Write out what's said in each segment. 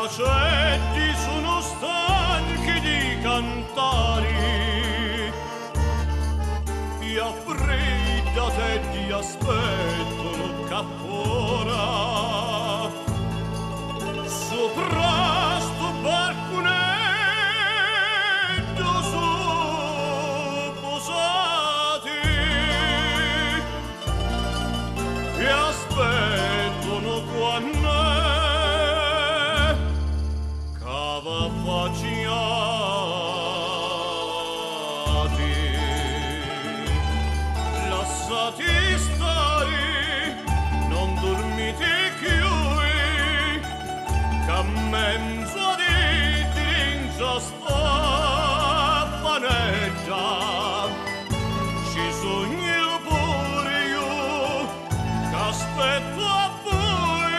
aceti sono stanchi di cantare, ti affreddate e ti aspettano cappora sopra sto barcunetto su posati e aspettano quando cava facciati, lasciati stare, non dormite più, che a mezzo di dringia spaffaneggia, ci sogno pure io, che aspetto a voi,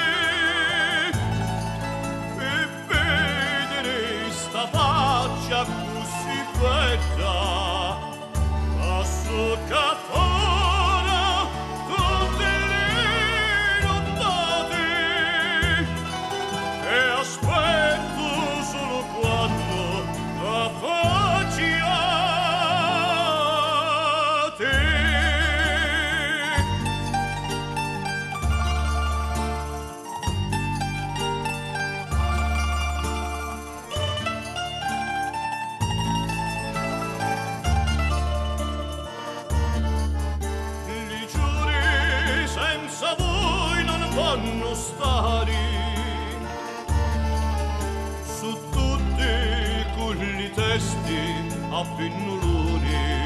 e vedere sta faccia così bella, a soccattora tutte le nottate, e aspetto solo quando la facciate. Li giuri senza voi non vanno stare, su tutti quegli testi a pennoloni,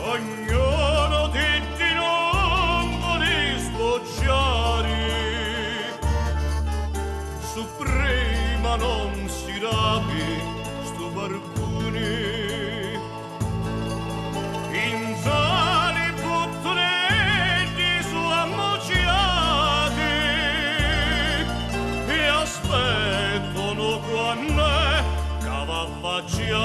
ognuno di non vuole sbocciare, su prima non si rapi sto barbone, in sali bottonetti su ammocciati, e aspettano quando cava facciati.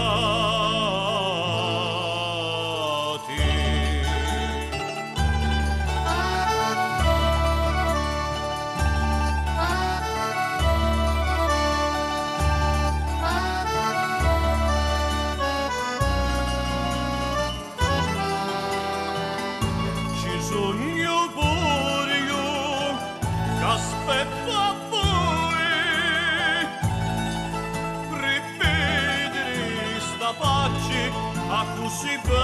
Ci sogno pure io, che aspetto a voi, rivedere sta faccia a così bella.